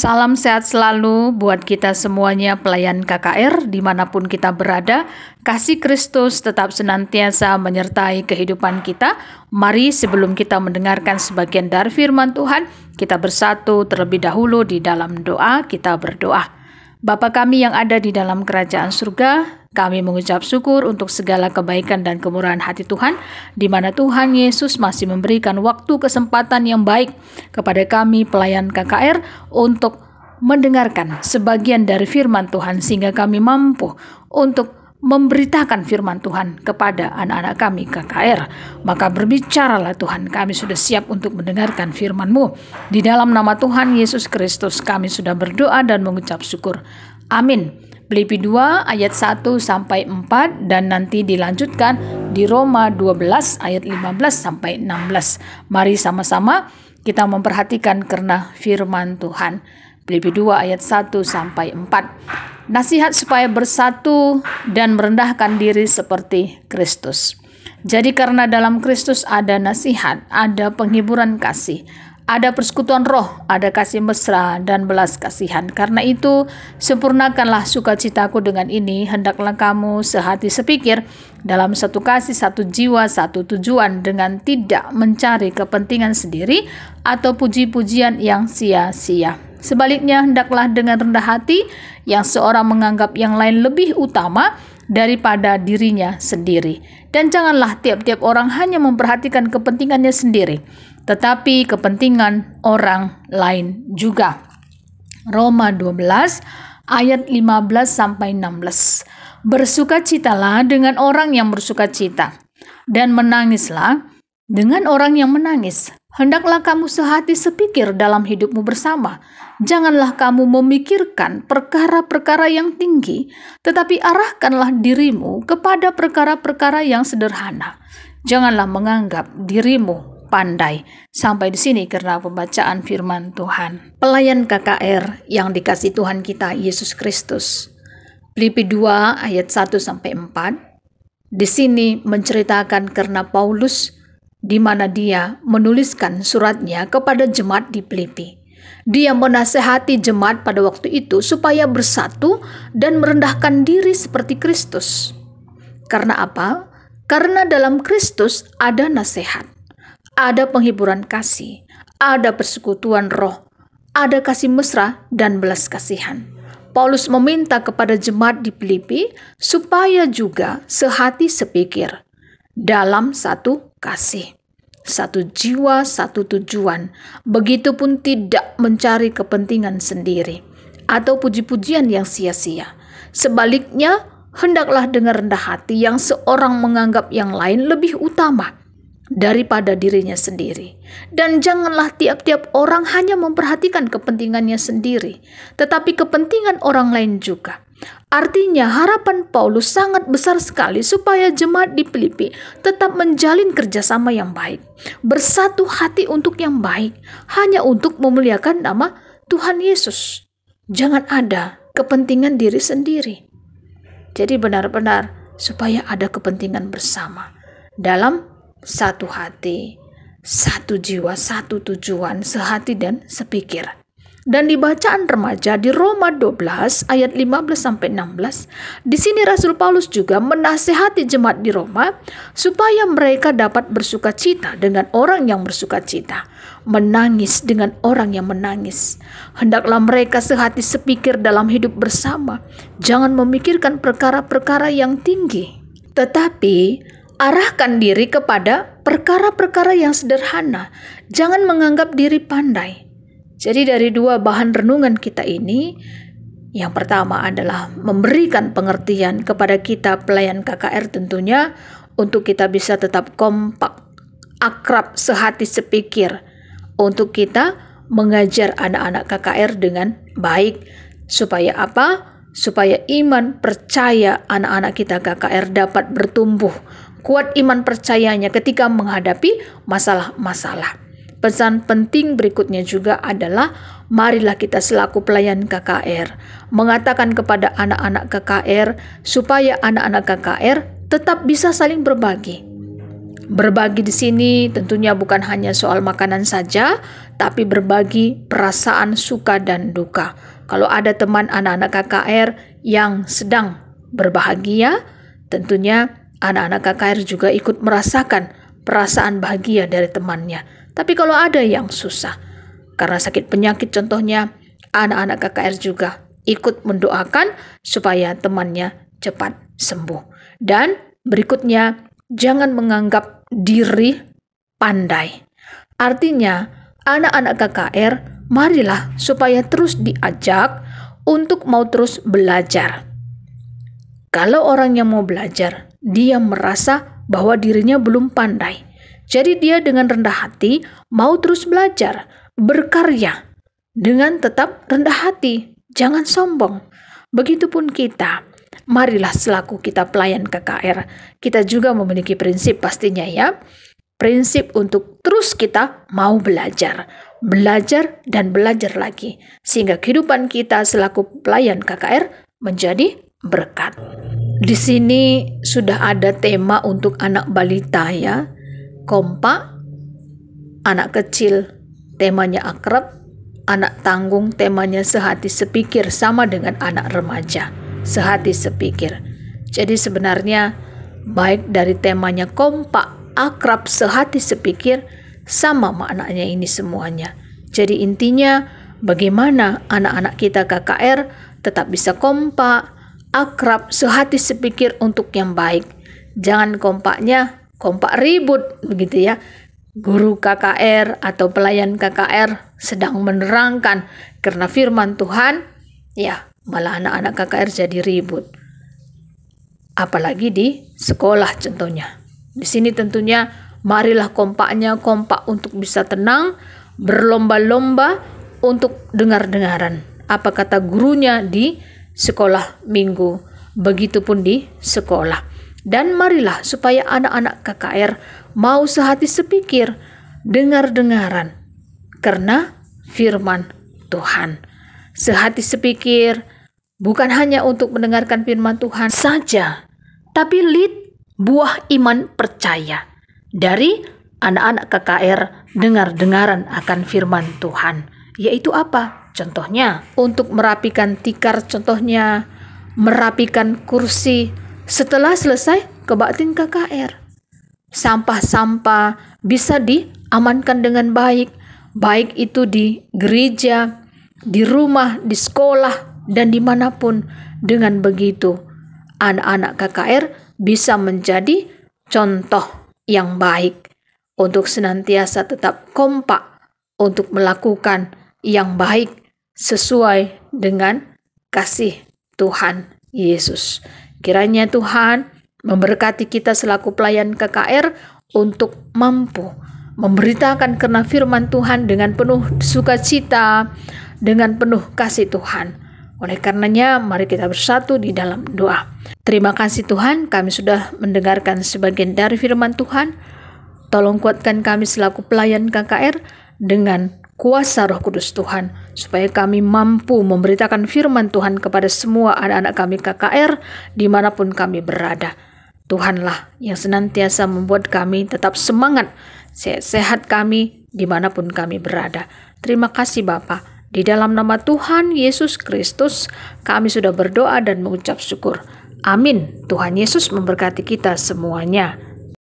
Salam sehat selalu buat kita semuanya pelayan KKR dimanapun kita berada. Kasih Kristus tetap senantiasa menyertai kehidupan kita. Mari sebelum kita mendengarkan sebagian dari firman Tuhan, kita bersatu terlebih dahulu di dalam doa. Kita berdoa. Bapa kami yang ada di dalam kerajaan surga, kami mengucap syukur untuk segala kebaikan dan kemurahan hati Tuhan, di mana Tuhan Yesus masih memberikan waktu kesempatan yang baik kepada kami pelayan KKR untuk mendengarkan sebagian dari firman Tuhan, sehingga kami mampu untuk memberitakan firman Tuhan kepada anak-anak kami KKR. Maka berbicaralah Tuhan, kami sudah siap untuk mendengarkan firman-Mu. Di dalam nama Tuhan Yesus Kristus kami sudah berdoa dan mengucap syukur. Amin. Filipi 2 ayat 1-4 dan nanti dilanjutkan di Roma 12 ayat 15-16. Mari sama-sama kita memperhatikan karena firman Tuhan. Filipi 2 ayat 1-4. Nasihat supaya bersatu dan merendahkan diri seperti Kristus. Jadi karena dalam Kristus ada nasihat, ada penghiburan kasih, ada persekutuan roh, ada kasih mesra dan belas kasihan. Karena itu, sempurnakanlah sukacitaku dengan ini, hendaklah kamu sehati sepikir, dalam satu kasih, satu jiwa, satu tujuan, dengan tidak mencari kepentingan sendiri atau puji-pujian yang sia-sia. Sebaliknya, hendaklah dengan rendah hati, yang seorang menganggap yang lain lebih utama daripada dirinya sendiri. Dan janganlah tiap-tiap orang hanya memperhatikan kepentingannya sendiri, tetapi kepentingan orang lain juga. Roma 12 ayat 15-16. Bersukacitalah dengan orang yang bersukacita, dan menangislah dengan orang yang menangis. Hendaklah kamu sehati sepikir dalam hidupmu bersama. Janganlah kamu memikirkan perkara-perkara yang tinggi, tetapi arahkanlah dirimu kepada perkara-perkara yang sederhana. Janganlah menganggap dirimu pandai. Sampai di sini karena pembacaan firman Tuhan. Pelayan KKR yang dikasih Tuhan kita Yesus Kristus. Filipi 2 ayat 1-4. Di sini menceritakan karena Paulus, di mana dia menuliskan suratnya kepada jemaat di Filipi. Dia menasehati jemaat pada waktu itu supaya bersatu dan merendahkan diri seperti Kristus. Karena apa? Karena dalam Kristus ada nasihat, ada penghiburan kasih, ada persekutuan roh, ada kasih mesra dan belas kasihan. Paulus meminta kepada jemaat di Filipi supaya juga sehati sepikir dalam satu kasih, satu jiwa, satu tujuan. Begitupun tidak mencari kepentingan sendiri atau puji-pujian yang sia-sia. Sebaliknya, hendaklah dengan rendah hati yang seorang menganggap yang lain lebih utama daripada dirinya sendiri. Dan janganlah tiap-tiap orang hanya memperhatikan kepentingannya sendiri, tetapi kepentingan orang lain juga. Artinya harapan Paulus sangat besar sekali supaya jemaat di Filipi tetap menjalin kerjasama yang baik, bersatu hati untuk yang baik, hanya untuk memuliakan nama Tuhan Yesus. Jangan ada kepentingan diri sendiri. Jadi benar-benar supaya ada kepentingan bersama dalam satu hati, satu jiwa, satu tujuan, sehati dan sepikir. Dan di bacaan remaja di Roma 12 ayat 15-16, di sini Rasul Paulus juga menasihati jemaat di Roma supaya mereka dapat bersukacita dengan orang yang bersukacita, menangis dengan orang yang menangis. Hendaklah mereka sehati sepikir dalam hidup bersama, jangan memikirkan perkara-perkara yang tinggi, tetapi arahkan diri kepada perkara-perkara yang sederhana. Jangan menganggap diri pandai. Jadi dari dua bahan renungan kita ini, yang pertama adalah memberikan pengertian kepada kita pelayan KKR tentunya, untuk kita bisa tetap kompak, akrab, sehati sepikir, untuk kita mengajar anak-anak KKR dengan baik. Supaya apa? Supaya iman percaya anak-anak kita KKR dapat bertumbuh, kuat iman percayanya ketika menghadapi masalah-masalah. Pesan penting berikutnya juga adalah marilah kita selaku pelayan KKR mengatakan kepada anak-anak KKR supaya anak-anak KKR tetap bisa saling berbagi. Berbagi di sini tentunya bukan hanya soal makanan saja, tapi berbagi perasaan suka dan duka. Kalau ada teman anak-anak KKR yang sedang berbahagia, tentunya anak-anak KKR juga ikut merasakan perasaan bahagia dari temannya. Tapi kalau ada yang susah, karena sakit penyakit contohnya, anak-anak KKR juga ikut mendoakan supaya temannya cepat sembuh. Dan berikutnya, jangan menganggap diri pandai. Artinya, anak-anak KKR, marilah supaya terus diajak untuk mau terus belajar. Kalau orang yang mau belajar, dia merasa bahwa dirinya belum pandai. Jadi dia dengan rendah hati mau terus belajar, berkarya dengan tetap rendah hati, jangan sombong. Begitupun kita. Marilah selaku kita pelayan KKR, kita juga memiliki prinsip pastinya ya. Prinsip untuk terus kita mau belajar dan belajar lagi. Sehingga kehidupan kita selaku pelayan KKR menjadi berkat. Di sini sudah ada tema untuk anak balita ya. Kompak, anak kecil temanya akrab, anak tanggung temanya sehati sepikir, sama dengan anak remaja. Sehati sepikir. Jadi sebenarnya baik dari temanya kompak, akrab, sehati sepikir, sama maknanya ini semuanya. Jadi intinya bagaimana anak-anak kita KKR tetap bisa kompak, akrab, sehati sepikir untuk yang baik. Jangan kompaknya kompak ribut begitu ya. Guru KKR atau pelayan KKR sedang menerangkan karena firman Tuhan, ya malah anak-anak KKR jadi ribut. Apalagi di sekolah contohnya. Di sini tentunya marilah kompaknya kompak untuk bisa tenang, berlomba-lomba untuk dengar-dengaran apa kata gurunya di sekolah minggu. Begitupun di sekolah. Dan marilah supaya anak-anak KKR mau sehati sepikir, dengar-dengaran karena firman Tuhan. Sehati sepikir bukan hanya untuk mendengarkan firman Tuhan saja, tapi buah iman percaya dari anak-anak KKR dengar-dengaran akan firman Tuhan. Yaitu apa? Contohnya, untuk merapikan tikar, contohnya merapikan kursi setelah selesai kebaktian KKR. Sampah-sampah bisa diamankan dengan baik, baik itu di gereja, di rumah, di sekolah, dan dimanapun. Dengan begitu, anak-anak KKR bisa menjadi contoh yang baik untuk senantiasa tetap kompak untuk melakukan yang baik sesuai dengan kasih Tuhan Yesus. Kiranya Tuhan memberkati kita selaku pelayan KKR untuk mampu memberitakan karena firman Tuhan dengan penuh sukacita, dengan penuh kasih Tuhan. Oleh karenanya, mari kita bersatu di dalam doa. Terima kasih Tuhan, kami sudah mendengarkan sebagian dari firman Tuhan. Tolong kuatkan kami selaku pelayan KKR dengan kuasa Roh Kudus Tuhan, supaya kami mampu memberitakan firman Tuhan kepada semua anak-anak kami KKR dimanapun kami berada. Tuhanlah yang senantiasa membuat kami tetap semangat, sehat kami dimanapun kami berada. Terima kasih Bapa. Di dalam nama Tuhan Yesus Kristus, kami sudah berdoa dan mengucap syukur. Amin. Tuhan Yesus memberkati kita semuanya.